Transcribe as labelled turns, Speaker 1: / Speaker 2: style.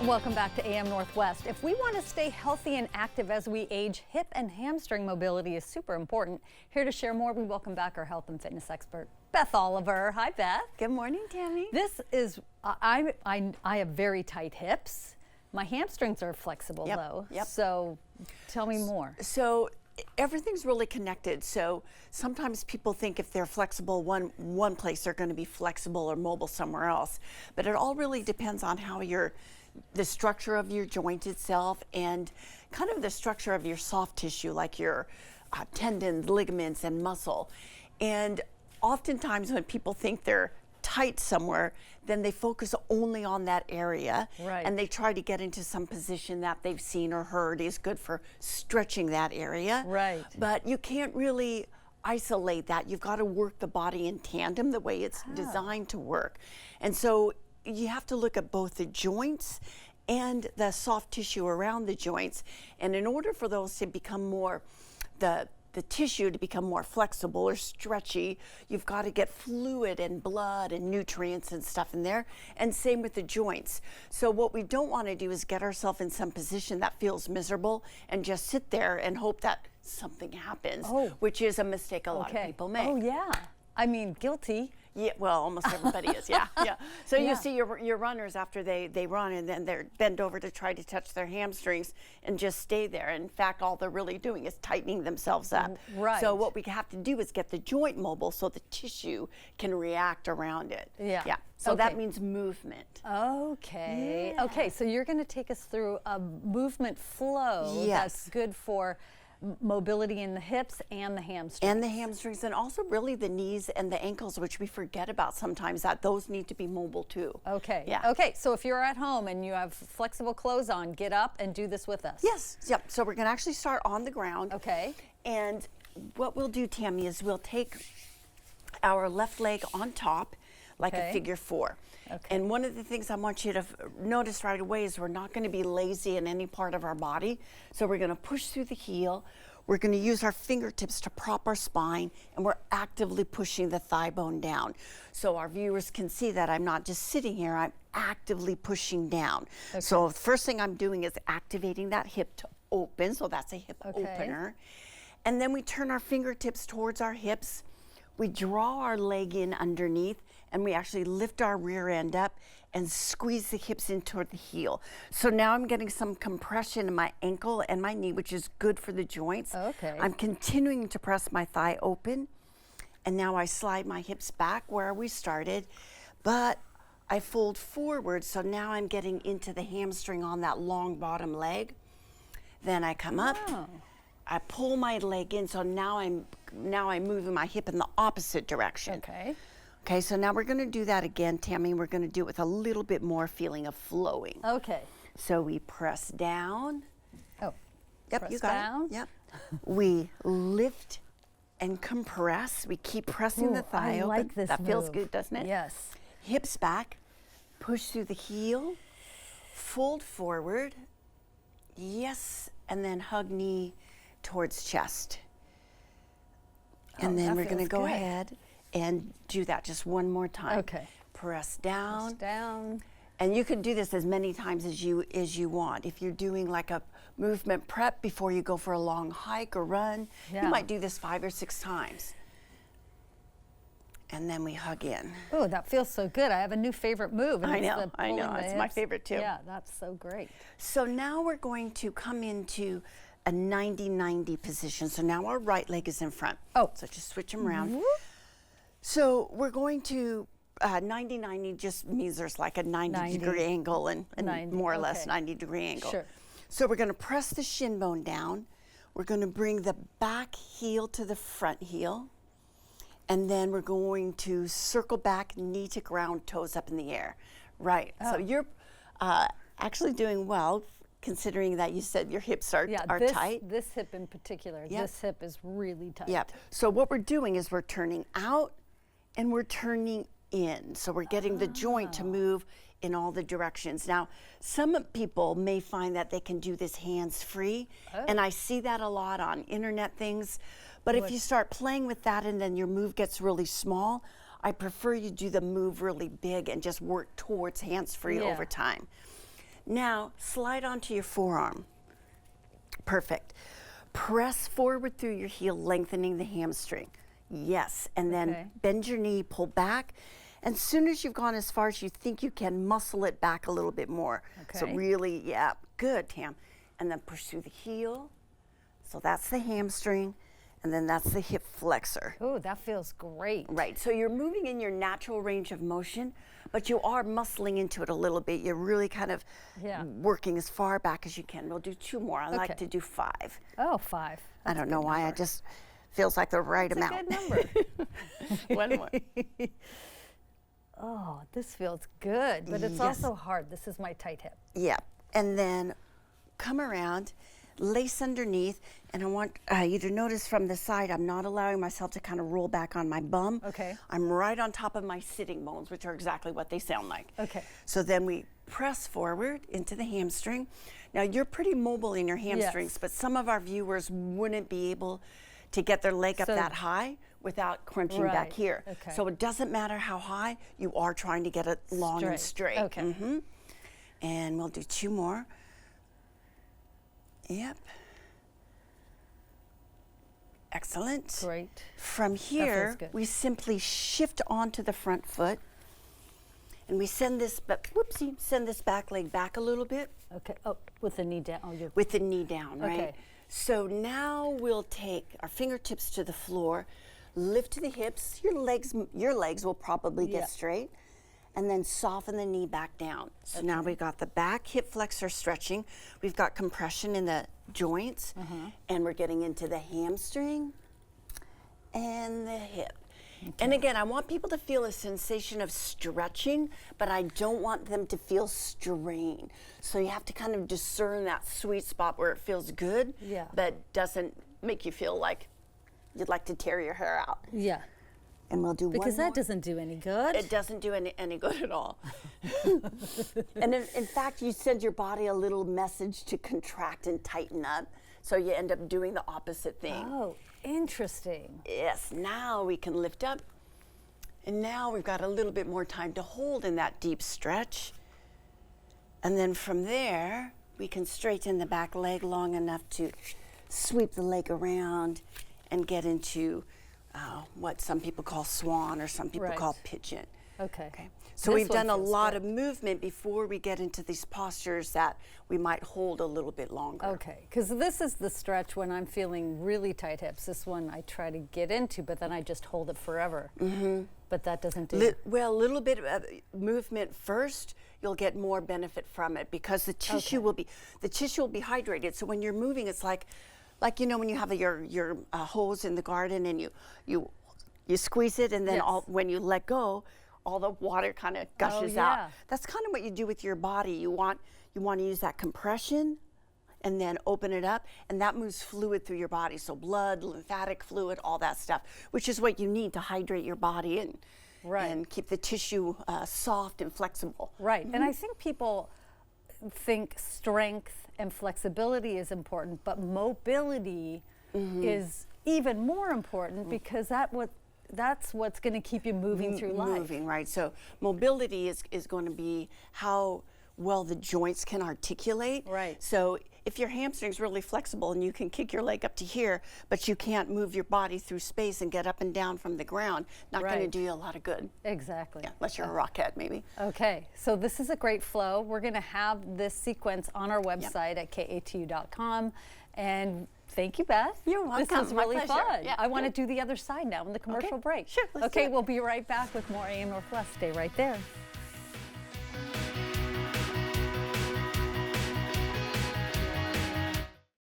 Speaker 1: Welcome back to AM Northwest. If we want to stay healthy and active as we age, hip and hamstring mobility is super important. Here to share more, we welcome back our health and fitness expert, Beth Oliver. Hi, Beth.
Speaker 2: Good morning, Tammy.
Speaker 1: This is, I have very tight hips. My hamstrings are flexible though. So tell me more.
Speaker 2: So everything's really connected. So sometimes people think if they're flexible one place, they're going to be flexible or mobile somewhere else. But it all really depends on how the structure of your joint itself and kind of the structure of your soft tissue, like your tendons, ligaments, and muscle. And oftentimes when people think they're tight somewhere, then they focus only on that area, and they try to get into some position that they've seen or heard is good for stretching that area. But you can't really isolate that. You've got to work the body in tandem the way it's designed to work. And so you have to look at both the joints and the soft tissue around the joints. And in order for those to become more, the tissue to become more flexible or stretchy, you've got to get fluid and blood and nutrients and stuff in there. And same with the joints. So what we don't want to do is get ourselves in some position that feels miserable and just sit there and hope that something happens, which is a mistake a lot of people make.
Speaker 1: Oh yeah, I mean, guilty.
Speaker 2: Yeah, well, almost everybody is, yeah. So you see your runners after they run and then they're bent over to try to touch their hamstrings and just stay there. In fact, all they're really doing is tightening themselves up. So what we have to do is get the joint mobile so the tissue can react around it. So that means movement.
Speaker 1: Okay, so you're going to take us through a movement flow that's good for mobility in the hips and the hamstrings.
Speaker 2: And also really the knees and the ankles, which we forget about sometimes, that those need to be mobile too.
Speaker 1: Okay, so if you're at home and you have flexible clothes on, get up and do this with us.
Speaker 2: So we're going to actually start on the ground. And what we'll do, Tammy, is we'll take our left leg on top like a figure four. And one of the things I want you to notice right away is we're not going to be lazy in any part of our body. So we're going to push through the heel. We're going to use our fingertips to prop our spine, and we're actively pushing the thigh bone down. So our viewers can see that I'm not just sitting here, I'm actively pushing down. So the first thing I'm doing is activating that hip to open. So that's a hip opener. And then we turn our fingertips towards our hips. We draw our leg in underneath, and we actually lift our rear end up and squeeze the hips in toward the heel. So now I'm getting some compression in my ankle and my knee, which is good for the joints. I'm continuing to press my thigh open, and now I slide my hips back where we started, but I fold forward, so now I'm getting into the hamstring on that long bottom leg. Then I come up. I pull my leg in, so now I'm moving my hip in the opposite direction. Okay, so now we're going to do that again, Tammy. We're going to do it with a little bit more feeling of flowing. So we press down.
Speaker 1: Press
Speaker 2: you got
Speaker 1: down.
Speaker 2: it. We lift and compress. We keep pressing the thigh open.
Speaker 1: Like this
Speaker 2: that
Speaker 1: move.
Speaker 2: feels good, doesn't it?
Speaker 1: Yes.
Speaker 2: Hips back. Push through the heel. Fold forward. Yes, and then hug knee towards chest. And then we're going to go ahead and do that just one more time. Press down. And you can do this as many times as you want. If you're doing like a movement prep before you go for a long hike or run, you might do this 5 or 6 times. And then we hug in.
Speaker 1: Oh, that feels so good. I have a new favorite move.
Speaker 2: I know. It's my favorite too.
Speaker 1: Yeah, that's so great.
Speaker 2: So now we're going to come into a 90-90 position. So now our right leg is in front. So just switch them around. So we're going to 90-90 just means there's like a 90-degree angle and more or less 90-degree angle. So we're going to press the shin bone down. We're going to bring the back heel to the front heel. And then we're going to circle back, knee to ground, toes up in the air. So you're actually doing well, considering that you said your hips are tight.
Speaker 1: This hip in particular, this hip is really tight.
Speaker 2: So what we're doing is we're turning out and we're turning in. So we're getting the joint to move in all the directions. Now, some people may find that they can do this hands-free, and I see that a lot on internet things. But if you start playing with that and then your move gets really small, I prefer you do the move really big and just work towards hands-free over time. Now, slide onto your forearm. Perfect. Press forward through your heel, lengthening the hamstring. Yes, and then bend your knee, pull back. And as soon as you've gone as far as you think you can, muscle it back a little bit more. So really, yeah, good, Tam. And then push through the heel. So that's the hamstring, and then that's the hip flexor.
Speaker 1: Oh, that feels great.
Speaker 2: Right, so you're moving in your natural range of motion, but you are muscling into it a little bit. You're really kind of working as far back as you can. We'll do 2 more. I like to do 5.
Speaker 1: Oh, 5.
Speaker 2: I don't know why, I just feels like the right amount.
Speaker 1: That's a good number.
Speaker 2: 1 more.
Speaker 1: Oh, this feels good, but it's also hard. This is my tight hip.
Speaker 2: Yeah, and then come around, lace underneath, and I want you to notice from the side, I'm not allowing myself to kind of roll back on my bum.
Speaker 1: Okay.
Speaker 2: I'm right on top of my sitting bones, which are exactly what they sound like.
Speaker 1: Okay.
Speaker 2: So then we press forward into the hamstring. Now you're pretty mobile in your hamstrings, but some of our viewers wouldn't be able to get their leg up that high without crunching back here.
Speaker 1: Okay.
Speaker 2: So it doesn't matter how high, you are trying to get it long and straight.
Speaker 1: Okay.
Speaker 2: And we'll do 2 more. Yep. Excellent.
Speaker 1: Great.
Speaker 2: From here, we simply shift onto the front foot, and we send this, send this back leg back a little bit.
Speaker 1: Okay. Oh, with the knee down. Oh,
Speaker 2: with the knee down, right?
Speaker 1: Okay.
Speaker 2: So now we'll take our fingertips to the floor, lift to the hips. Your legs will probably get straight, and then soften the knee back down. So now we've got the back hip flexor stretching. We've got compression in the joints, and we're getting into the hamstring and the hip. And again, I want people to feel a sensation of stretching, but I don't want them to feel strain. So you have to kind of discern that sweet spot where it feels good, but doesn't make you feel like you'd like to tear your hair out.
Speaker 1: Yeah.
Speaker 2: And we'll do
Speaker 1: because
Speaker 2: one more.
Speaker 1: that doesn't do any good.
Speaker 2: It doesn't do any good at all. And in fact, you send your body a little message to contract and tighten up, so you end up doing the opposite thing.
Speaker 1: Oh, interesting.
Speaker 2: Yes, now we can lift up, and now we've got a little bit more time to hold in that deep stretch. And then from there, we can straighten the back leg long enough to sweep the leg around and get into what some people call swan or some people call pigeon.
Speaker 1: Okay.
Speaker 2: So we've done a lot of movement before we get into these postures that we might hold a little bit longer.
Speaker 1: Okay, because this is the stretch when I'm feeling really tight hips. This one I try to get into, but then I just hold it forever. But that doesn't do
Speaker 2: well, a little bit of movement first, you'll get more benefit from it because the tissue will be hydrated. So when you're moving, it's like you know when you have your hose in the garden and you squeeze it, and then when you let go, all the water kind of gushes out. That's kind of what you do with your body. You want to use that compression and then open it up, and that moves fluid through your body. So blood, lymphatic fluid, all that stuff, which is what you need to hydrate your body and keep the tissue soft and flexible.
Speaker 1: Right, and I think people think strength and flexibility is important, but mobility is even more important because that's what's going to keep you moving through life.
Speaker 2: Moving, right. So mobility is going to be how well the joints can articulate.
Speaker 1: Right.
Speaker 2: So if your hamstring's really flexible and you can kick your leg up to here, but you can't move your body through space and get up and down from the ground, not going to do you a lot of good.
Speaker 1: Exactly.
Speaker 2: Yeah, unless you're a rockhead, maybe.
Speaker 1: Okay, so this is a great flow. We're going to have this sequence on our website at katu.com. And thank you, Beth.
Speaker 2: You're welcome.
Speaker 1: This was really fun.
Speaker 2: Yeah,
Speaker 1: I want to do the other side now in the commercial break.
Speaker 2: Sure, let's do
Speaker 1: Okay,
Speaker 2: it.
Speaker 1: we'll be right back with more AM Northwest. Stay right there.